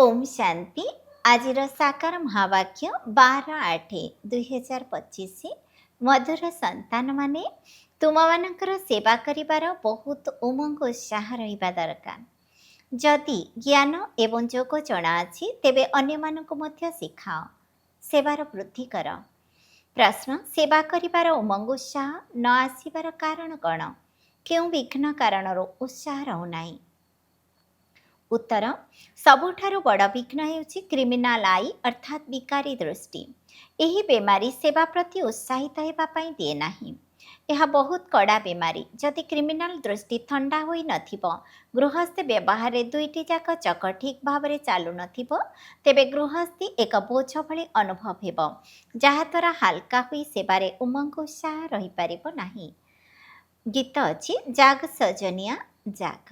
ओम शांति। आज साकार महावाक्य 12/8/2025। मधुर संतान माने तुम मानकर सेवा करिबार बहुत उमंग उत्साह रहिबा दरकार। जदि ज्ञान एवं जोग जଣା अछि तेबे अन्य मानक मध्य सिखाओ, सेवार वृद्धि कर। प्रश्न, सेवा करिबार उमंग उत्साह न आसिबार कारण कण? केउं विघ्न कारणରୁ उत्साह रहुनाହିଁ? उत्तर, सबुठारु बड़ विघ्न हेउछि क्रिमिनाल आई अर्थात विकारी दृष्टि। ଏହି ବେମାରୀ ସେବା ପ୍ରତି ଉତ୍ସାହିତ ହେବା ପାଇଁ ଦିଏ ନାହିଁ। ଏହା ବହୁତ କଡ଼ା ବେମାରୀ। ଯଦି କ୍ରିମିନାଲ ଦୃଷ୍ଟି ଥଣ୍ଡା ହୋଇନଥିବ, ଗୃହସ୍ଥୀ ବ୍ୟବହାରରେ ଦୁଇଟି ଯାକ ଚକ ଠିକ୍ ଭାବରେ ଚାଲୁନଥିବ, ତେବେ ଗୃହସ୍ଥୀ ଏକ ବୋଝ ଭଳି ଅନୁଭବ ହେବ, ଯାହାଦ୍ୱାରା ହାଲକା ହୋଇ ସେବାରେ ଉମଙ୍ଗ ଉତ୍ସାହ ରହିପାରିବ ନାହିଁ। ଗୀତ ଅଛି, ଜାଗ ସଜନିଆ ଜାଗ।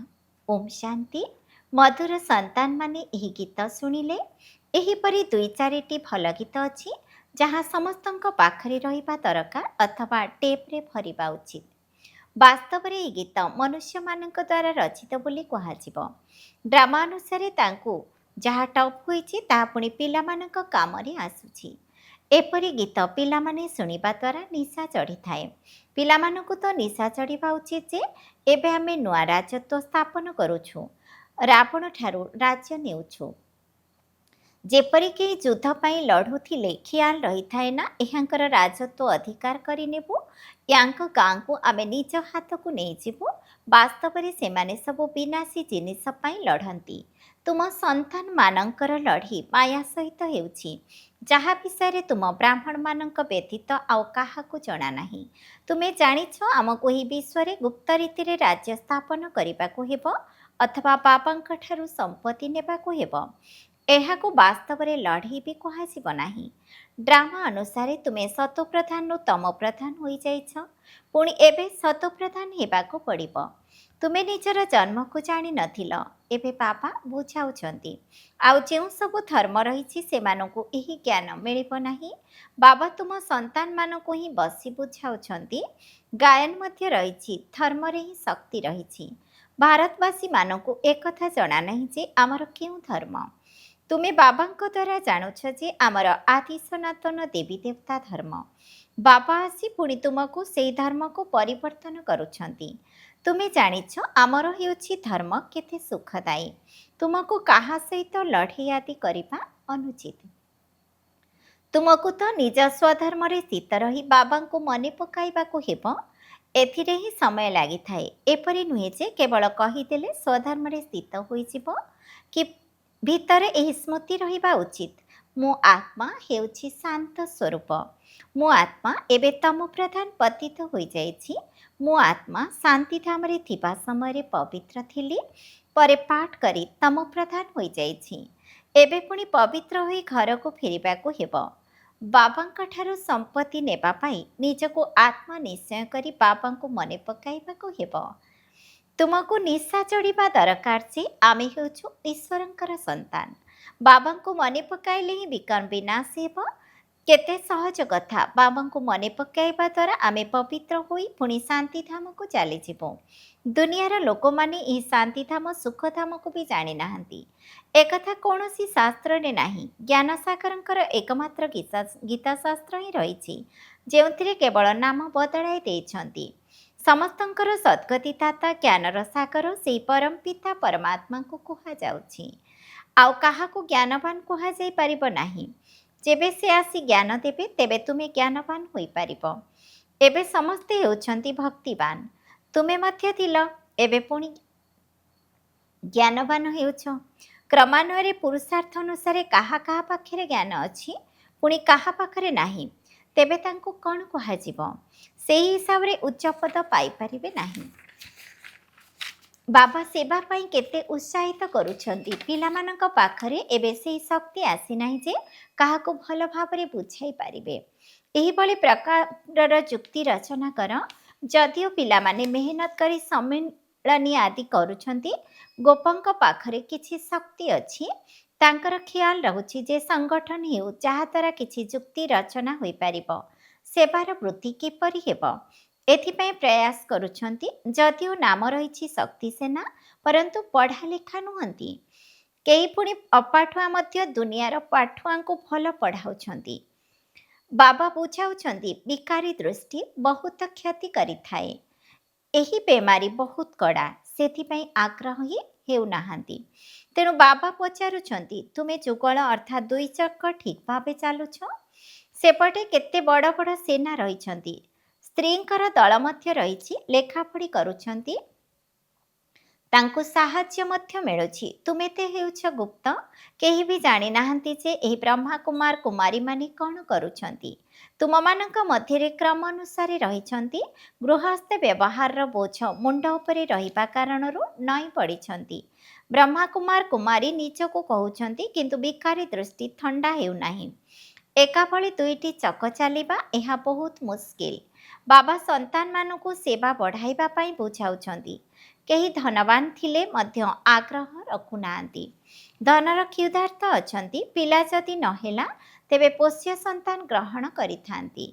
ଓମ୍ ଶାନ୍ତି। ମଧୁର ସନ୍ତାନ ମାନେ ଏହି ଗୀତ ଶୁଣିଲେ। ଏହିପରି 2-4ଟି ଭଲ ଗୀତ ଅଛି ଯାହା ସମସ୍ତଙ୍କ ପାଖରେ ରହିବା ଦରକାର ଅଥବା ଟେପ୍ରେ ଭରିବା ଉଚିତ। ବାସ୍ତବରେ ଏହି ଗୀତ ମନୁଷ୍ୟମାନଙ୍କ ଦ୍ୱାରା ରଚିତ ବୋଲି କୁହାଯିବ। ଡ୍ରାମା ଅନୁସାରେ ତାଙ୍କୁ ଯାହା ଟପ୍ ହୋଇଛି ତାହା ପୁଣି ପିଲାମାନଙ୍କ କାମରେ ଆସୁଛି। ଏପରି ଗୀତ ପିଲାମାନେ ଶୁଣିବା ଦ୍ୱାରା ନିଶା ଚଢ଼ିଥାଏ। ପିଲାମାନଙ୍କୁ ତ ନିଶା ଚଢ଼ିବା ଉଚିତ ଯେ ଏବେ ଆମେ ନୂଆ ରାଜତ୍ୱ ସ୍ଥାପନ କରୁଛୁ, ରାବଣଠାରୁ ରାଜ୍ୟ ନେଉଛୁ। ଯେପରି କେହି ଯୁଦ୍ଧ ପାଇଁ ଲଢ଼ୁଥିଲେ ଖିଆଲ ରହିଥାଏ ନା, ଏହାଙ୍କର ରାଜତ୍ୱ ଅଧିକାର କରିନେବୁ, ୟାଙ୍କ ଗାଁକୁ ଆମେ ନିଜ ହାତକୁ ନେଇଯିବୁ। ବାସ୍ତବରେ ସେମାନେ ସବୁ ବିନାଶୀ ଜିନିଷ ପାଇଁ ଲଢ଼ନ୍ତି। ତୁମ ସନ୍ତାନମାନଙ୍କର ଲଢ଼େଇ ମାୟା ସହିତ ହେଉଛି, ଯାହା ବିଷୟରେ ତୁମ ବ୍ରାହ୍ମଣମାନଙ୍କ ବ୍ୟତୀତ ଆଉ କାହାକୁ ଜଣା ନାହିଁ। ତୁମେ ଜାଣିଛ ଆମକୁ ଏହି ବିଶ୍ୱରେ ଗୁପ୍ତ ରୀତିରେ ରାଜ୍ୟ ସ୍ଥାପନ କରିବାକୁ ହେବ ଅଥବା ବାବାଙ୍କଠାରୁ ସମ୍ପତ୍ତି ନେବାକୁ ହେବ। ଏହାକୁ ବାସ୍ତବରେ ଲଢ଼େଇ ବି କୁହାଯିବ ନାହିଁ। ଡ୍ରାମା ଅନୁସାରେ ତୁମେ ସତୋପ୍ରଧାନରୁ ତମୋପ୍ରଧାନ ହୋଇଯାଇଛ, ପୁଣି ଏବେ ସତୋପ୍ରଧାନ ହେବାକୁ ପଡ଼ିବ। ତୁମେ ନିଜର ଜନ୍ମକୁ ଜାଣିନଥିଲ, ଏବେ ବାବା ବୁଝାଉଛନ୍ତି। ଆଉ ଯେଉଁ ସବୁ ଧର୍ମ ରହିଛି ସେମାନଙ୍କୁ ଏହି ଜ୍ଞାନ ମିଳିବ ନାହିଁ। ବାବା ତୁମ ସନ୍ତାନମାନଙ୍କୁ ହିଁ ବସି ବୁଝାଉଛନ୍ତି। ଗାୟନ ମଧ୍ୟ ରହିଛି, ଧର୍ମରେ ହିଁ ଶକ୍ତି ରହିଛି। ଭାରତବାସୀମାନଙ୍କୁ ଏକଥା ଜଣା ନାହିଁ ଯେ ଆମର କେଉଁ ଧର୍ମ। ତୁମେ ବାବାଙ୍କ ଦ୍ୱାରା ଜାଣୁଛ ଯେ ଆମର ଆଦି ସନାତନ ଦେବୀ ଦେବତା ଧର୍ମ। ବାବା ଆସି ପୁଣି ତୁମକୁ ସେହି ଧର୍ମକୁ ପରିବର୍ତ୍ତନ କରୁଛନ୍ତି। ତୁମେ ଜାଣିଛ ଆମର ହେଉଛି ଧର୍ମ କେତେ ସୁଖଦାୟୀ। ତୁମକୁ କାହା ସହିତ ଲଢ଼େଇ ଆଦି କରିବା ଅନୁଚିତ। ତୁମକୁ ତ ନିଜ ସ୍ୱଧର୍ମରେ ସ୍ଥିତ ରହି ବାବାଙ୍କୁ ମନେ ପକାଇବାକୁ ହେବ। ଏଥିରେ ହିଁ ସମୟ ଲାଗିଥାଏ। ଏପରି ନୁହେଁ ଯେ କେବଳ କହିଦେଲେ ସ୍ୱଧର୍ମରେ ସ୍ଥିତ ହୋଇଯିବ, କି ଭିତରେ ଏହି ସ୍ମୃତି ରହିବା ଉଚିତ, ମୁଁ ଆତ୍ମା ହେଉଛି ଶାନ୍ତ ସ୍ୱରୂପ। ମୁଁ ଆତ୍ମା ଏବେ ତମୋପ୍ରଧାନ ପତିତ ହୋଇଯାଇଛି। ମୁଁ ଆତ୍ମା ଶାନ୍ତିଧାମରେ ଥିବା ସମୟରେ ପବିତ୍ର ଥିଲି, ପରେ ପାଠ କରି ତମୋପ୍ରଧାନ ହୋଇଯାଇଛି। ଏବେ ପୁଣି ପବିତ୍ର ହୋଇ ଘରକୁ ଫେରିବାକୁ ହେବ। ବାବାଙ୍କଠାରୁ ସମ୍ପତ୍ତି ନେବା ପାଇଁ ନିଜକୁ ଆତ୍ମା ନିଶ୍ଚୟ କରି ବାବାଙ୍କୁ ମନେ ପକାଇବାକୁ ହେବ। ତୁମକୁ ନିଶା ଚଢ଼ିବା ଦରକାର ଯେ ଆମେ ହେଉଛୁ ଈଶ୍ୱରଙ୍କର ସନ୍ତାନ। ବାବାଙ୍କୁ ମନେ ପକାଇଲେ ହିଁ ବିକର୍ମ ବିନାଶ ହେବ। କେତେ ସହଜ କଥା। ବାବାଙ୍କୁ ମନେ ପକାଇବା ଦ୍ୱାରା ଆମେ ପବିତ୍ର ହୋଇ ପୁଣି ଶାନ୍ତିଧାମକୁ ଚାଲିଯିବୁ। ଦୁନିଆର ଲୋକମାନେ ଏହି ଶାନ୍ତିଧାମ ସୁଖଧାମକୁ ବି ଜାଣିନାହାନ୍ତି। ଏକଥା କୌଣସି ଶାସ୍ତ୍ରରେ ନାହିଁ। ଜ୍ଞାନସାଗରଙ୍କର ଏକମାତ୍ର ଗୀତାଶାସ୍ତ୍ର ହିଁ ରହିଛି, ଯେଉଁଥିରେ କେବଳ ନାମ ବଦଳାଇ ଦେଇଛନ୍ତି। ସମସ୍ତଙ୍କର ସଦ୍ଗତିଦାତା ଜ୍ଞାନର ସାଗର ସେହି ପରମ ପିତା ପରମାତ୍ମାଙ୍କୁ କୁହାଯାଉଛି। ଆଉ କାହାକୁ ଜ୍ଞାନବାନ କୁହାଯାଇ ପାରିବ ନାହିଁ। ଯେବେ ସେ ଆସି ଜ୍ଞାନ ଦେବେ ତେବେ ତୁମେ ଜ୍ଞାନବାନ ହୋଇପାରିବ। ଏବେ ସମସ୍ତେ ହେଉଛନ୍ତି ଭକ୍ତିବାନ। ତୁମେ ମଧ୍ୟ ଥିଲ, ଏବେ ପୁଣି ଜ୍ଞାନବାନ ହେଉଛ। କ୍ରମାନ୍ୱୟରେ ପୁରୁଷାର୍ଥ ଅନୁସାରେ କାହା କାହା ପାଖରେ ଜ୍ଞାନ ଅଛି, ପୁଣି କାହା ପାଖରେ ନାହିଁ, ତେବେ ତାଙ୍କୁ କ'ଣ କୁହାଯିବ? ସେହି ହିସାବରେ ଉଚ୍ଚପଦ ପାଇପାରିବେ ନାହିଁ। ବାବା ସେବା ପାଇଁ କେତେ ଉତ୍ସାହିତ କରୁଛନ୍ତି। ପିଲାମାନଙ୍କ ପାଖରେ ଏବେ ସେହି ଶକ୍ତି ଆସିନାହିଁ ଯେ କାହାକୁ ଭଲ ଭାବରେ ବୁଝାଇ ପାରିବେ। ଏହିଭଳି ପ୍ରକାରର ଯୁକ୍ତି ରଚନା କର। ଯଦିଓ ପିଲାମାନେ ମେହନତ କରି ସମ୍ମିଳନୀ ଆଦି କରୁଛନ୍ତି, ଗୋପଙ୍କ ପାଖରେ କିଛି ଶକ୍ତି ଅଛି। ତାଙ୍କର ଖିଆଲ ରହୁଛି ଯେ ସଂଗଠନ ହେଉ ଯାହାଦ୍ୱାରା କିଛି ଯୁକ୍ତି ରଚନା ହୋଇପାରିବ। ସେବାର ବୃଦ୍ଧି କିପରି ହେବ, ଏଥିପାଇଁ ପ୍ରୟାସ କରୁଛନ୍ତି। ଯଦିଓ ନାମ ରହିଛି ଶକ୍ତି ସେନା, ପରନ୍ତୁ ପଢ଼ା ଲେଖା ନୁହନ୍ତି। କେହି ପୁଣି ଅପାଠୁଆ ମଧ୍ୟ ଦୁନିଆର ପାଠୁଆଙ୍କୁ ଭଲ ପଢ଼ାଉଛନ୍ତି। ବାବା ବୁଝାଉଛନ୍ତି ବିକାରୀ ଦୃଷ୍ଟି ବହୁତ କ୍ଷତି କରିଥାଏ। ଏହି ବେମାରୀ ବହୁତ କଡ଼ା, ସେଥିପାଇଁ ଆଗ୍ରହୀ ହେଉନାହାନ୍ତି। ତେଣୁ ବାବା ପଚାରୁଛନ୍ତି, ତୁମେ ଯୁଗଳ ଅର୍ଥାତ୍ ଦୁଇ ଚକ ଠିକ୍ ଭାବେ ଚାଲୁଛ? ସେପଟେ କେତେ ବଡ଼ ବଡ଼ ସେନା ରହିଛନ୍ତି, ସ୍ତ୍ରୀଙ୍କର ଦଳ ମଧ୍ୟ ରହିଛି, ଲେଖାପଢ଼ି କରୁଛନ୍ତି, ତାଙ୍କୁ ସାହାଯ୍ୟ ମଧ୍ୟ ମିଳୁଛି। ତୁମେ ତ ହେଉଛ ଗୁପ୍ତ, କେହି ବି ଜାଣିନାହାନ୍ତି ଯେ ଏହି ବ୍ରହ୍ମାକୁମାର କୁମାରୀମାନେ କ'ଣ କରୁଛନ୍ତି। ତୁମମାନଙ୍କ ମଧ୍ୟରେ କ୍ରମ ଅନୁସାରେ ରହିଛନ୍ତି। ଗୃହସ୍ଥ ବ୍ୟବହାରର ବୋଝ ମୁଣ୍ଡ ଉପରେ ରହିବା କାରଣରୁ ନଇଁ ପଡ଼ିଛନ୍ତି। ବ୍ରହ୍ମାକୁମାର କୁମାରୀ ନିଜକୁ କହୁଛନ୍ତି, କିନ୍ତୁ ବିକାରୀ ଦୃଷ୍ଟି ଥଣ୍ଡା ହେଉନାହିଁ। ଏକାଭଳି ଦୁଇଟି ଚକ ଚାଲିବା ଏହା ବହୁତ ମୁସ୍କିଲ। ବାବା ସନ୍ତାନମାନଙ୍କୁ ସେବା ବଢ଼ାଇବା ପାଇଁ ବୁଝାଉଛନ୍ତି। କେହି ଧନବାନ ଥିଲେ ମଧ୍ୟ ଆଗ୍ରହ ରଖୁନାହାନ୍ତି। ଧନର କ୍ଷୁଧାର୍ତ ଅଛନ୍ତି। ପିଲା ଯଦି ନ ହେଲା ତେବେ ପୋଷ୍ୟ ସନ୍ତାନ ଗ୍ରହଣ କରିଥାନ୍ତି।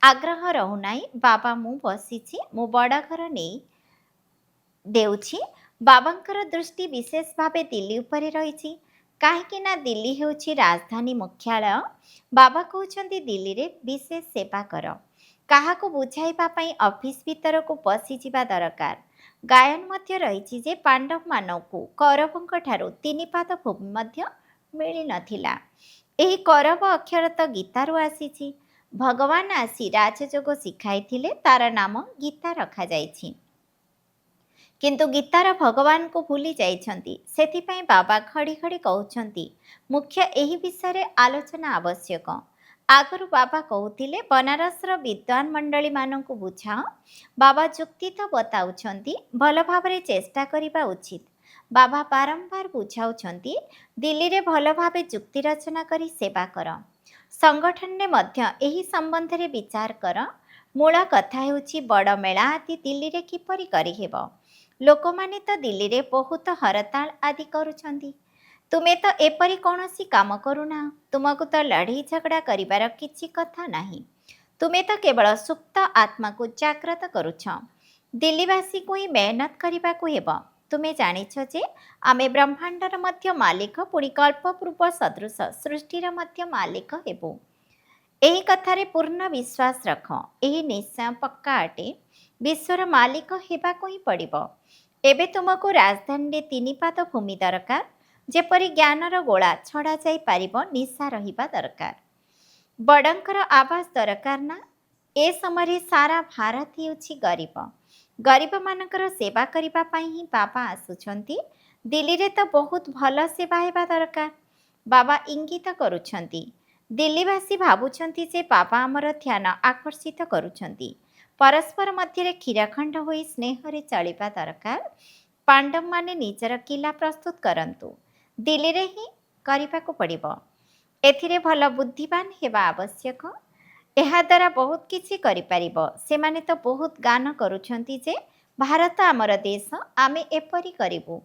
ଆଗ୍ରହ ରହୁନାହିଁ। ବାବା ମୁଁ ବସିଛି, ମୁଁ ବଡ଼ ଘର ନେଇ ଦେଉଛି। ବାବାଙ୍କର ଦୃଷ୍ଟି ବିଶେଷ ଭାବେ ଦିଲ୍ଲୀ ଉପରେ ରହିଛି, କାହିଁକି ନା ଦିଲ୍ଲୀ ହେଉଛି ରାଜଧାନୀ ମୁଖ୍ୟାଳୟ। ବାବା କହୁଛନ୍ତି ଦିଲ୍ଲୀରେ ବିଶେଷ ସେବା କର। କାହାକୁ ବୁଝାଇବା ପାଇଁ ଅଫିସ ଭିତରକୁ ପଶିଯିବା ଦରକାର। ଗାୟନ ମଧ୍ୟ ରହିଛି ଯେ ପାଣ୍ଡବମାନଙ୍କୁ କୌରବଙ୍କ ଠାରୁ 3 ପାଦ ଭୂମି ମଧ୍ୟ ମିଳିନଥିଲା। ଏହି କୌରବ ଅକ୍ଷର ତ ଗୀତାରୁ ଆସିଛି। ଭଗବାନ ଆସି ରାଜଯୋଗ ଶିଖାଇଥିଲେ, ତାର ନାମ ଗୀତା ରଖାଯାଇଛି। କିନ୍ତୁ ଗୀତାର ଭଗବାନଙ୍କୁ ଭୁଲି ଯାଇଛନ୍ତି। ସେଥିପାଇଁ ବାବା ଘଡ଼ି ଘଡ଼ି କହୁଛନ୍ତି, ମୁଖ୍ୟ ଏହି ବିଷୟରେ ଆଲୋଚନା ଆବଶ୍ୟକ। ଆଗରୁ ବାବା କହୁଥିଲେ ବନାରସର ବିଦ୍ୱାନ ମଣ୍ଡଳୀମାନଙ୍କୁ ବୁଝାଅ। ବାବା ଯୁକ୍ତି ତ ବତାଉଛନ୍ତି, ଭଲ ଭାବରେ ଚେଷ୍ଟା କରିବା ଉଚିତ। ବାବା ବାରମ୍ବାର ବୁଝାଉଛନ୍ତି, ଦିଲ୍ଲୀରେ ଭଲ ଭାବେ ଯୁକ୍ତି ରଚନା କରି ସେବା କର। ସଂଗଠନରେ ମଧ୍ୟ ଏହି ସମ୍ବନ୍ଧରେ ବିଚାର କର। ମୂଳ କଥା ହେଉଛି ବଡ଼ ମେଳା ଆଦି ଦିଲ୍ଲୀରେ କିପରି କରିହେବ। ଲୋକମାନେ ତ ଦିଲ୍ଲୀରେ ବହୁତ ହରତାଳ ଆଦି କରୁଛନ୍ତି। ତୁମେ ତ ଏପରି କୌଣସି କାମ କରୁନାହ। ତୁମକୁ ତ ଲଢ଼େଇ ଝଗଡ଼ା କରିବାର କିଛି କଥା ନାହିଁ। ତୁମେ ତ କେବଳ ସୁପ୍ତ ଆତ୍ମାକୁ ଜାଗ୍ରତ କରୁଛ। ଦିଲ୍ଲୀବାସୀକୁ ହିଁ ମେହନତ କରିବାକୁ ହେବ। ତୁମେ ଜାଣିଛ ଯେ ଆମେ ବ୍ରହ୍ମାଣ୍ଡର ମଧ୍ୟ ମାଲିକ, ପୁଣି କଳ୍ପପୂର୍ବ ସଦୃଶ ସୃଷ୍ଟିର ମଧ୍ୟ ମାଲିକ ହେବୁ। ଏହି କଥାରେ ପୂର୍ଣ୍ଣ ବିଶ୍ୱାସ ରଖ। ଏହି ନିଶ୍ଚୟ ପକ୍କା ଅଟେ। ବିଶ୍ୱର ମାଲିକ ହେବାକୁ ହିଁ ପଡ଼ିବ। ଏବେ ତୁମକୁ ରାଜଧାନୀରେ 3 ପାଦ ଭୂମି ଦରକାର। ଯେପରି ଜ୍ଞାନର ଗୋଳା ଛଡ଼ାଯାଇ ପାରିବ, ନିଶା ରହିବା ଦରକାର। ବଡ଼ଙ୍କର ଆବାସ ଦରକାର ନା। ଏ ସମୟରେ ସାରା ଭାରତ ହେଉଛି ଗରିବ। ଗରିବମାନଙ୍କର ସେବା କରିବା ପାଇଁ ହିଁ ବାବା ଆସୁଛନ୍ତି। ଦିଲ୍ଲୀରେ ତ ବହୁତ ଭଲ ସେବା ହେବା ଦରକାର। ବାବା ଇଙ୍ଗିତ କରୁଛନ୍ତି। ଦିଲ୍ଲୀବାସୀ ଭାବୁଛନ୍ତି ଯେ ବାବା ଆମର ଧ୍ୟାନ ଆକର୍ଷିତ କରୁଛନ୍ତି। ପରସ୍ପର ମଧ୍ୟରେ କ୍ଷୀରଖଣ୍ଡ ହୋଇ ସ୍ନେହରେ ଚଳିବା ଦରକାର। ପାଣ୍ଡବମାନେ ନିଜର କିଲା ପ୍ରସ୍ତୁତ କରନ୍ତୁ। ଦିଲ୍ଲୀରେ ହିଁ କରିବାକୁ ପଡ଼ିବ। ଏଥିରେ ଭଲ ବୁଦ୍ଧିମାନ ହେବା ଆବଶ୍ୟକ। ଏହାଦ୍ୱାରା ବହୁତ କିଛି କରିପାରିବ। ସେମାନେ ତ ବହୁତ ଗାନ କରୁଛନ୍ତି ଯେ ଭାରତ ଆମର ଦେଶ, ଆମେ ଏପରି କରିବୁ।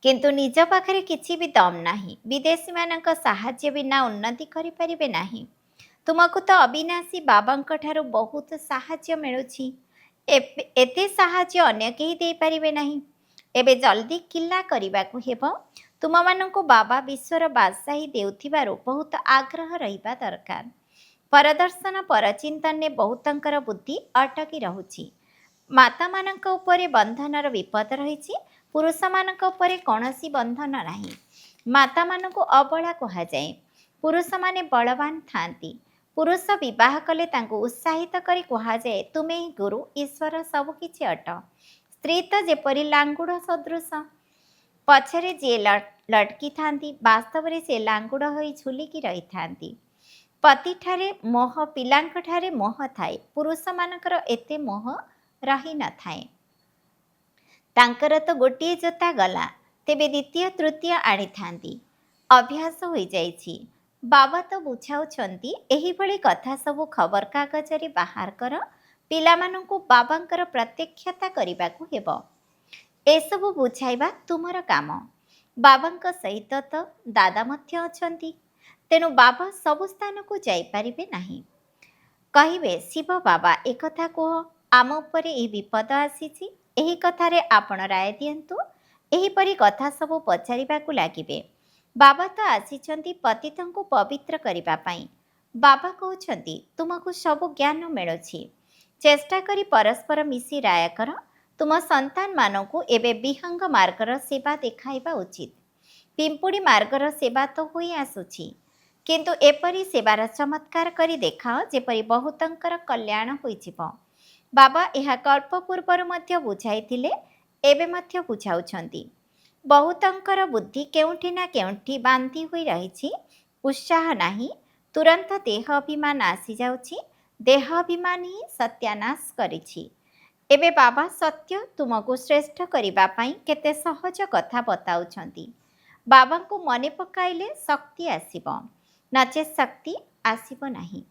କିନ୍ତୁ ନିଜ ପାଖରେ କିଛି ବି ଦମ୍ ନାହିଁ। ବିଦେଶୀମାନଙ୍କ ସାହାଯ୍ୟ ବିନା ଉନ୍ନତି କରିପାରିବେ ନାହିଁ। ତୁମକୁ ତ ଅବିନାଶୀ ବାବାଙ୍କ ଠାରୁ ବହୁତ ସାହାଯ୍ୟ ମିଳୁଛି। ଏତେ ସାହାଯ୍ୟ ଅନ୍ୟ କେହି ଦେଇପାରିବେ ନାହିଁ। ଏବେ ଜଲ୍ଦି କିଲ୍ଲା କରିବାକୁ ହେବ। ତୁମମାନଙ୍କୁ ବାବା ବିଶ୍ୱର ବାଦଶାହୀ ଦେଉଥିବାରୁ ବହୁତ ଆଗ୍ରହ ରହିବା ଦରକାର। ପରଦର୍ଶନ ପରଚିନ୍ତନରେ ବହୁତଙ୍କର ବୁଦ୍ଧି ଅଟକି ରହୁଛି। ମାତାମାନଙ୍କ ଉପରେ ବନ୍ଧନର ବିପଦ ରହିଛି। ପୁରୁଷମାନଙ୍କ ଉପରେ କୌଣସି ବନ୍ଧନ ନାହିଁ। ମାତାମାନଙ୍କୁ ଅବଳା କୁହାଯାଏ। ପୁରୁଷମାନେ ବଳବାନ ଥାଆନ୍ତି। ପୁରୁଷ ବିବାହ କଲେ ତାଙ୍କୁ ଉତ୍ସାହିତ କରି କୁହାଯାଏ, ତୁମେ ହିଁ ଗୁରୁ, ଈଶ୍ୱର ସବୁକିଛି ଅଟ। ସ୍ତ୍ରୀ ତ ଯେପରି ଲାଙ୍ଗୁଡ଼ ସଦୃଶ। ପଛରେ ଯିଏ ଲଟକିଥାନ୍ତି, ବାସ୍ତବରେ ସେ ଲାଙ୍ଗୁଡ଼ ହୋଇ ଝୁଲିକି ରହିଥାନ୍ତି। ପତିଠାରେ ମୋହ, ପିଲାଙ୍କଠାରେ ମୋହ ଥାଏ। ପୁରୁଷମାନଙ୍କର ଏତେ ମୋହ ରହିନଥାଏ। ତାଙ୍କର ତ ଗୋଟିଏ ଜୋତା ଗଲା, ତେବେ ଦ୍ୱିତୀୟ ତୃତୀୟ ଆଣିଥାନ୍ତି। ଅଭ୍ୟାସ ହୋଇଯାଇଛି। ବାବା ତ ବୁଝାଉଛନ୍ତି, ଏହିଭଳି କଥା ସବୁ ଖବରକାଗଜରେ ବାହାର କର। ପିଲାମାନଙ୍କୁ ବାବାଙ୍କର ପ୍ରତ୍ୟକ୍ଷତା କରିବାକୁ ହେବ। ଏସବୁ ବୁଝାଇବା ତୁମର କାମ। ବାବାଙ୍କ ସହିତ ତ ଦାଦା ମଧ୍ୟ ଅଛନ୍ତି। ତେଣୁ ବାବା ସବୁ ସ୍ଥାନକୁ ଯାଇପାରିବେ ନାହିଁ। କହିବେ, ଶିବ ବାବା ଏକଥା କୁହ, ଆମ ଉପରେ ଏହି ବିପଦ ଆସିଛି, ଏହି କଥାରେ ଆପଣ ରାୟ ଦିଅନ୍ତୁ। ଏହିପରି କଥା ସବୁ ପଚାରିବାକୁ ଲାଗିବେ। ବାବା ତ ଆସିଛନ୍ତି ପତିତଙ୍କୁ ପବିତ୍ର କରିବା ପାଇଁ। ବାବା କହୁଛନ୍ତି ତୁମକୁ ସବୁ ଜ୍ଞାନ ମିଳୁଛି। ଚେଷ୍ଟା କରି ପରସ୍ପର ମିଶି ରାୟ କର। ତୁମ ସନ୍ତାନମାନଙ୍କୁ ଏବେ ବିହଙ୍ଗ ମାର୍ଗର ସେବା ଦେଖାଇବା ଉଚିତ। ପିମ୍ପୁଡ଼ି ମାର୍ଗର ସେବା ତ ହୋଇ ଆସୁଛି, କିନ୍ତୁ ଏପରି ସେବାର ଚମତ୍କାର କରି ଦେଖାଅ ଯେପରି ବହୁତଙ୍କର କଲ୍ୟାଣ ହୋଇଯିବ। ବାବା ଏହା କଳ୍ପ ପୂର୍ବରୁ ମଧ୍ୟ ବୁଝାଇଥିଲେ, ଏବେ ମଧ୍ୟ ବୁଝାଉଛନ୍ତି। ବହୁତଙ୍କର ବୁଦ୍ଧି କେଉଁଠି ନା କେଉଁଠି ବାନ୍ଧି ହୋଇ ରହିଛି। ଉତ୍ସାହ ନାହିଁ, ତୁରନ୍ତ ଦେହ ଅଭିମାନ ଆସିଯାଉଛି। ଦେହ ଅଭିମାନ ହିଁ ସତ୍ୟାନାଶ କରିଛି। ଏବେ ବାବା ସତ୍ୟ ତୁମକୁ ଶ୍ରେଷ୍ଠ କରିବା ପାଇଁ କେତେ ସହଜ କଥା ବତାଉଛନ୍ତି। ବାବାଙ୍କୁ ମନେ ପକାଇଲେ ଶକ୍ତି ଆସିବ, ନଚେତ୍ ଶକ୍ତି ଆସିବ ନାହିଁ।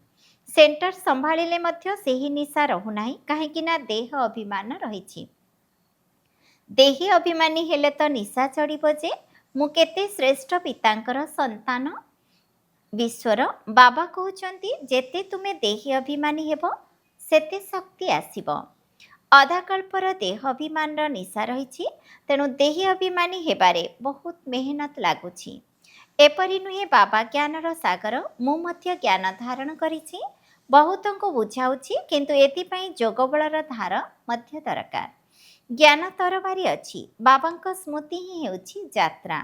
ସେଣ୍ଟର ସମ୍ଭାଳିଲେ ମଧ୍ୟ ସେହି ନିଶା ରହୁନାହିଁ, କାହିଁକି ନା ଦେହ ଅଭିମାନ ରହିଛି। ଦେହୀ ଅଭିମାନୀ ହେଲେ ତ ନିଶା ଚଢ଼ିବ ଯେ ମୁଁ କେତେ ଶ୍ରେଷ୍ଠ ପିତାଙ୍କର ସନ୍ତାନ। ବିଶ୍ୱର ବାବା କହୁଛନ୍ତି ଯେତେ ତୁମେ ଦେହୀ ଅଭିମାନୀ ହେବ ସେତେ ଶକ୍ତି ଆସିବ। ଅଧାକଳ୍ପର ଦେହ ଅଭିମାନର ନିଶା ରହିଛି, ତେଣୁ ଦେହୀ ଅଭିମାନୀ ହେବାରେ ବହୁତ ମେହନତ ଲାଗୁଛି। ଏପରି ନୁହେଁ ବାବା ଜ୍ଞାନର ସାଗର, ମୁଁ ମଧ୍ୟ ଜ୍ଞାନ ଧାରଣ କରିଛି, ବହୁତଙ୍କୁ ବୁଝାଉଛି, କିନ୍ତୁ ଏଥିପାଇଁ ଯୋଗବଳର ଧାର ମଧ୍ୟ ଦରକାର। ଜ୍ଞାନ ତରବାରୀ ଅଛି, ବାବାଙ୍କ ସ୍ମୃତି ହିଁ ହେଉଛି ଯାତ୍ରା।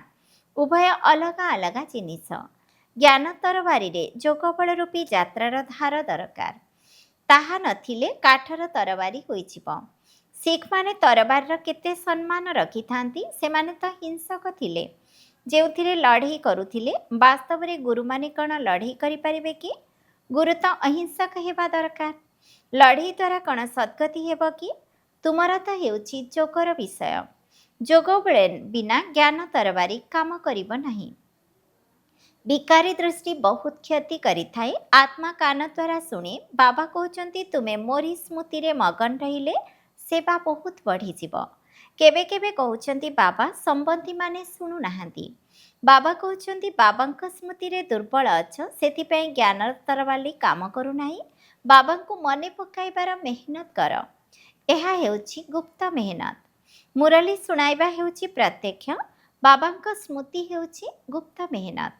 ଉଭୟ ଅଲଗା ଅଲଗା ଜିନିଷ। ଜ୍ଞାନ ତରବାରୀରେ ଯୋଗବଳ ରୂପୀ ଯାତ୍ରାର ଧାର ଦରକାର। ତାହା ନଥିଲେ କାଠର ତରବାରୀ ହୋଇଯିବ। ଶିଖମାନେ ତରବାରର କେତେ ସମ୍ମାନ ରଖିଥାନ୍ତି। ସେମାନେ ତ ହିଂସକ ଥିଲେ, ଯେଉଁଥିରେ ଲଢ଼େଇ କରୁଥିଲେ। ବାସ୍ତବରେ ଗୁରୁମାନେ କ'ଣ ଲଢ଼େଇ କରିପାରିବେ କି? ଗୁରୁ ତ ଅହିଂସକ ହେବା ଦରକାର। ଲଢ଼େଇ ଦ୍ୱାରା କ'ଣ ସଦ୍ଗତି ହେବ କି? ତୁମର ତ ହେଉଛି ଯୋଗର ବିଷୟ। ଯୋଗ ବିନା ଜ୍ଞାନ ତରବାରୀ କାମ କରିବ ନାହିଁ। ବିକାରୀ ଦୃଷ୍ଟି ବହୁତ କ୍ଷତି କରିଥାଏ। ଆତ୍ମା କାନ ଦ୍ୱାରା ଶୁଣେ। ବାବା କହୁଛନ୍ତି ତୁମେ ମୋରି ସ୍ମୃତିରେ ମଗନ ରହିଲେ ସେବା ବହୁତ ବଢ଼ିଯିବ। କେବେ କେବେ କହୁଛନ୍ତି ବାବା ସମ୍ବନ୍ଧୀମାନେ ଶୁଣୁନାହାନ୍ତି। ବାବା କହୁଛନ୍ତି ବାବାଙ୍କ ସ୍ମୃତିରେ ଦୁର୍ବଳ ଅଛ, ସେଥିପାଇଁ ଜ୍ଞାନ ତରବାରୀ କାମ କରୁନାହିଁ। ବାବାଙ୍କୁ ମନେ ପକାଇବାର ମେହନତ କର। ଏହା ହେଉଛି ଗୁପ୍ତ ମେହନତ। ମୁରଲୀ ଶୁଣାଇବା ହେଉଛି ପ୍ରତ୍ୟକ୍ଷ। ବାବାଙ୍କ ସ୍ମୃତି ହେଉଛି ଗୁପ୍ତ ମେହନତ,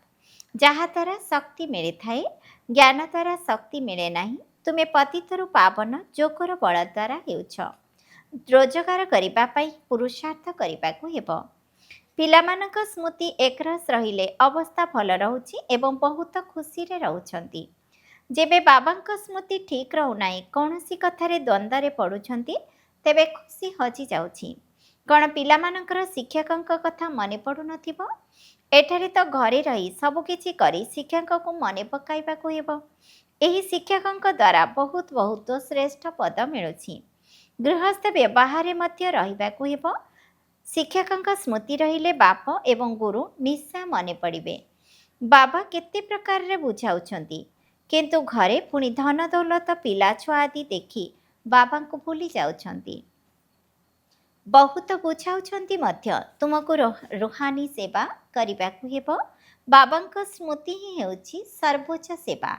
ଯାହାଦ୍ୱାରା ଶକ୍ତି ମିଳିଥାଏ। ଜ୍ଞାନ ଦ୍ୱାରା ଶକ୍ତି ମିଳେ ନାହିଁ। ତୁମେ ପତିତରୁ ପାବନ ଯୋଗର ବଳ ଦ୍ୱାରା ହେଉଛ। ରୋଜଗାର କରିବା ପାଇଁ ପୁରୁଷାର୍ଥ କରିବାକୁ ହେବ। ପିଲାମାନଙ୍କ ସ୍ମୃତି ଏକରସ ରହିଲେ ଅବସ୍ଥା ଭଲ ରହୁଛି ଏବଂ ବହୁତ ଖୁସିରେ ରହୁଛନ୍ତି। ଯେବେ ବାବାଙ୍କ ସ୍ମୃତି ଠିକ୍ ରହୁନାହିଁ, କୌଣସି କଥାରେ ଦ୍ୱନ୍ଦ୍ୱରେ ପଡ଼ୁଛନ୍ତି, ତେବେ ଖୁସି ହଜିଯାଉଛି। କ'ଣ ପିଲାମାନଙ୍କର ଶିକ୍ଷକଙ୍କ କଥା ମନେ ପଡ଼ୁନଥିବ? ଏଠାରେ ତ ଘରେ ରହି ସବୁକିଛି କରି ଶିକ୍ଷକଙ୍କୁ ମନେ ପକାଇବାକୁ ହେବ। ଏହି ଶିକ୍ଷକଙ୍କ ଦ୍ୱାରା ବହୁତ ବହୁତ ଶ୍ରେଷ୍ଠ ପଦ ମିଳୁଛି। ଗୃହସ୍ଥ ବ୍ୟବହାରରେ ମଧ୍ୟ ରହିବାକୁ ହେବ। ଶିକ୍ଷକଙ୍କ ସ୍ମୃତି ରହିଲେ ବାପ ଏବଂ ଗୁରୁ ନିଶ୍ଚୟ ମନେ ପଡ଼ିବେ। ବାବା କେତେ ପ୍ରକାରରେ ବୁଝାଉଛନ୍ତି, କିନ୍ତୁ ଘରେ ପୁଣି ଧନ ଦୌଲତ ପିଲାଛୁଆ ଆଦି ଦେଖି ବାବାଙ୍କୁ ଭୁଲି ଯାଉଛନ୍ତି। ବହୁତ ବୁଝାଉଛନ୍ତି ମଧ୍ୟ, ତୁମକୁ ରୁହାନୀ ସେବା କରିବାକୁ ହେବ। ବାବାଙ୍କ ସ୍ମୃତି ହିଁ ହେଉଛି ସର୍ବୋଚ୍ଚ ସେବା।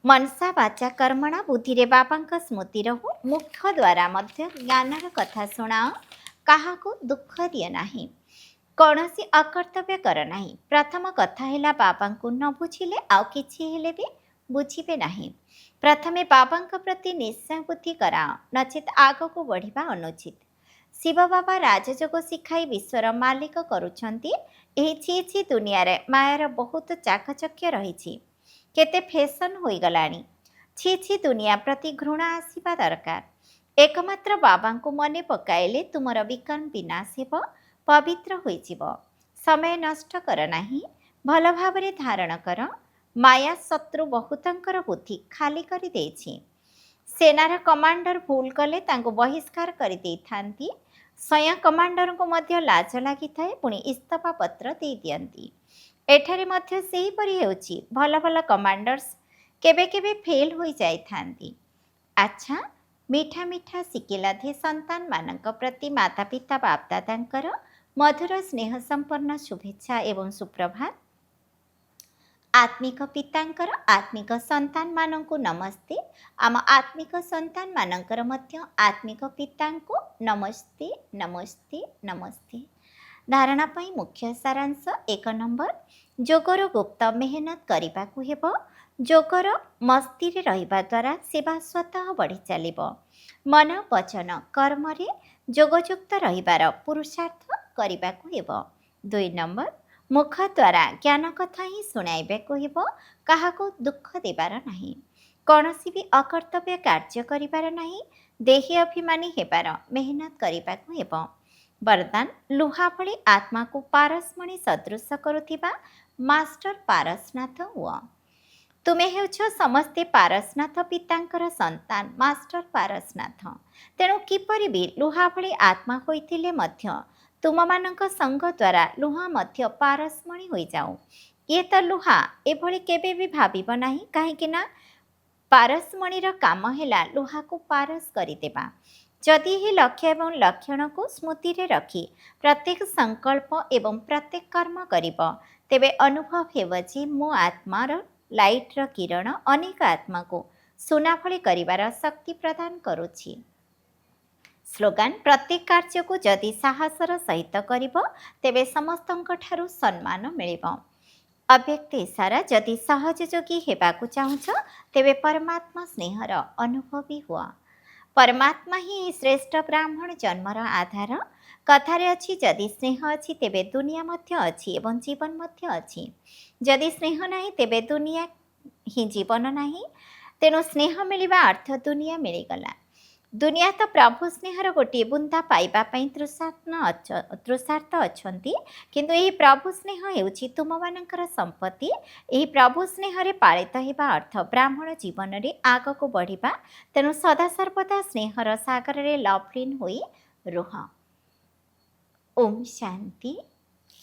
ମନସା ବାଚା କର୍ମଣା ବୁଦ୍ଧିରେ ବାବାଙ୍କ ସ୍ମୃତି ରହୁ। ମୁଖ ଦ୍ୱାରା ମଧ୍ୟ ଜ୍ଞାନର କଥା ଶୁଣାଅ। କାହାକୁ ଦୁଃଖ ଦିଅ ନାହିଁ। କୌଣସି ଅକର୍ତ୍ତବ୍ୟ କର ନାହିଁ। ପ୍ରଥମ କଥା ହେଲା ବାବାଙ୍କୁ ନ ବୁଝିଲେ ଆଉ କିଛି ହେଲେ ବି ବୁଝିବେ ନାହିଁ। ପ୍ରଥମେ ବାବାଙ୍କ ପ୍ରତି ନିଶ୍ଚୟ ବୁଦ୍ଧି କରାଅ, ନଚେତ୍ ଆଗକୁ ବଢ଼ିବା ଅନୁଚିତ। ଶିବ ବାବା ରାଜଯୋଗ ଶିଖାଇ ବିଶ୍ୱର ମାଲିକ କରୁଛନ୍ତି। ଏହି ଛି ଛି ଦୁନିଆରେ ମାୟାର ବହୁତ ଚାକଚକ୍ୟ ରହିଛି। କେତେ ଫ୍ୟାସନ୍ ହୋଇଗଲାଣି। ଛି ଛି ଦୁନିଆ ପ୍ରତି ଘୃଣା ଆସିବା ଦରକାର। ଏକମାତ୍ର ବାବାଙ୍କୁ ମନେ ପକାଇଲେ ତୁମର ବିକର୍ମ ବିନାଶ ହେବ, ପବିତ୍ର ହୋଇଯିବ। ସମୟ ନଷ୍ଟ କର ନାହିଁ, ଭଲ ଭାବରେ ଧାରଣ କର। ମାୟା ଶତ୍ରୁ ବହୁତଙ୍କର ବୁଦ୍ଧି ଖାଲି କରିଦେଇଛି। ସେନାର କମାଣ୍ଡର ଭୁଲ କଲେ ତାଙ୍କୁ ବହିଷ୍କାର କରିଦେଇଥାନ୍ତି। ସ୍ୱୟଂ କମାଣ୍ଡରଙ୍କୁ ମଧ୍ୟ ଲାଜ ଲାଗିଥାଏ, ପୁଣି ଇସ୍ତଫା ପତ୍ର ଦେଇଦିଅନ୍ତି। ଏଠାରେ ମଧ୍ୟ ସେହିପରି ହେଉଛି। ଭଲ ଭଲ କମାଣ୍ଡର୍ସ କେବେ କେବେ ଫେଲ୍ ହୋଇଯାଇଥାନ୍ତି। ଆଚ୍ଛା, ମିଠା ମିଠା ଶିକିଲାଧେ ସନ୍ତାନମାନଙ୍କ ପ୍ରତି ମାତା ପିତା ବାପଦାଦାଙ୍କର ମଧୁର ସ୍ନେହ ସମ୍ପନ୍ନ ଶୁଭେଚ୍ଛା ଏବଂ ସୁପ୍ରଭାତ। ଆତ୍ମିକ ପିତାଙ୍କର ଆତ୍ମିକ ସନ୍ତାନମାନଙ୍କୁ ନମସ୍ତେ। ଆମ ଆତ୍ମିକ ସନ୍ତାନମାନଙ୍କର ମଧ୍ୟ ଆତ୍ମିକ ପିତାଙ୍କୁ ନମସ୍ତେ ନମସ୍ତେ ନମସ୍ତେ। धारणा ପାଇଁ ମୁଖ୍ୟ ସାରାଂଶ 1 ନମ୍ବର, ଯୋଗର ଗୁପ୍ତ ମେହନତ କରିବାକୁ ହେବ। ଯୋଗର ମସ୍ତିରେ ରହିବା ଦ୍ୱାରା ସେବା ସ୍ୱତଃ ବଢ଼ି ଚାଲିବ। ମନ, ବଚନ, କର୍ମରେ ଯୋଗଯୁକ୍ତ ରହିବାର ପୁରୁଷାର୍ଥ କରିବାକୁ ହେବ। 2 ନମ୍ବର, ମୁଖ ଦ୍ୱାରା ଜ୍ଞାନ କଥା ହିଁ ଶୁଣାଇବାକୁ ହେବ, କାହାକୁ ଦୁଃଖ ଦେବାର ନାହିଁ। କୌଣସି ବି ଅକର୍ତ୍ତବ୍ୟ କାର୍ଯ୍ୟ କରିବାର ନାହିଁ। ଦେହୀ ଅଭିମାନୀ ହେବାର ମେହନତ କରିବାକୁ ହେବ। ବରଦାନ, ଲୁହା ଭଳି ଆତ୍ମାକୁ ପାରସମଣି ସଦୃଶ କରୁଥିବା ମାଷ୍ଟର ପାରସନାଥ ହୁଅ। ତୁମେ ହେଉଛ ସମସ୍ତେ ପାରସନାଥ ପିତାଙ୍କର ସନ୍ତାନ, ମାଷ୍ଟର ପାରସନାଥ। ତେଣୁ କିପରି ବି ଲୁହା ଭଳି ଆତ୍ମା ହୋଇଥିଲେ ମଧ୍ୟ ତୁମମାନଙ୍କ ସଙ୍ଗ ଦ୍ୱାରା ଲୁହା ମଧ୍ୟ ପାରସମଣି ହୋଇଯାଉ। ଇଏ ତ ଲୁହା, ଏଭଳି କେବେ ବି ଭାବିବ ନାହିଁ, କାହିଁକି ନା ପାରସମଣିର କାମ ହେଲା ଲୁହାକୁ ପାରସ କରିଦେବା। ଯଦି ଏହି ଲକ୍ଷ୍ୟ ଏବଂ ଲକ୍ଷଣକୁ ସ୍ମୃତିରେ ରଖି ପ୍ରତ୍ୟେକ ସଂକଳ୍ପ ଏବଂ ପ୍ରତ୍ୟେକ କର୍ମ କରିବ, ତେବେ ଅନୁଭବ ହେବ ଯେ ମୁଁ ଆତ୍ମାର ଲାଇଟ୍ର କିରଣ ଅନେକ ଆତ୍ମାକୁ ସୁନା ଭଳି କରିବାର ଶକ୍ତି ପ୍ରଦାନ କରୁଛି। ସ୍ଲୋଗାନ, ପ୍ରତ୍ୟେକ କାର୍ଯ୍ୟକୁ ଯଦି ସାହସର ସହିତ କରିବ, ତେବେ ସମସ୍ତଙ୍କ ଠାରୁ ସମ୍ମାନ ମିଳିବ। ଅବ୍ୟକ୍ତ ଇଶାରା, ଯଦି ସହଜ ଯୋଗୀ ହେବାକୁ ଚାହୁଁଛ, ତେବେ ପରମାତ୍ମା ସ୍ନେହର ଅନୁଭବୀ ହୁଅ। ପରମାତ୍ମା ହିଁ ଶ୍ରେଷ୍ଠ ବ୍ରାହ୍ମଣ ଜନ୍ମର ଆଧାର। କଥାରେ ଅଛି, ଯଦି ସ୍ନେହ ଅଛି ତେବେ ଦୁନିଆ ମଧ୍ୟ ଅଛି ଏବଂ ଜୀବନ ମଧ୍ୟ ଅଛି। ଯଦି ସ୍ନେହ ନାହିଁ ତେବେ ଦୁନିଆ ହିଁ ଜୀବନ ନାହିଁ। ତେଣୁ ସ୍ନେହ ମିଳିବା ଅର୍ଥ ଦୁନିଆ ମିଳିଗଲା। ଦୁନିଆ ତ ପ୍ରଭୁ ସ୍ନେହର ଗୋଟିଏ ବୁନ୍ଦା ପାଇବା ପାଇଁ ତୃଷାର୍ଥ ଅଛନ୍ତି, କିନ୍ତୁ ଏହି ପ୍ରଭୁ ସ୍ନେହ ହେଉଛି ତୁମମାନଙ୍କର ସମ୍ପତ୍ତି। ଏହି ପ୍ରଭୁ ସ୍ନେହରେ ପାଳିତ ହେବା ଅର୍ଥ ବ୍ରାହ୍ମଣ ଜୀବନରେ ଆଗକୁ ବଢ଼ିବା। ତେଣୁ ସଦାସର୍ବଦା ସ୍ନେହର ସାଗରରେ ଲଭ୍ଲିନ୍ ହୋଇ ରୁହ। ଓମ୍ ଶାନ୍ତି।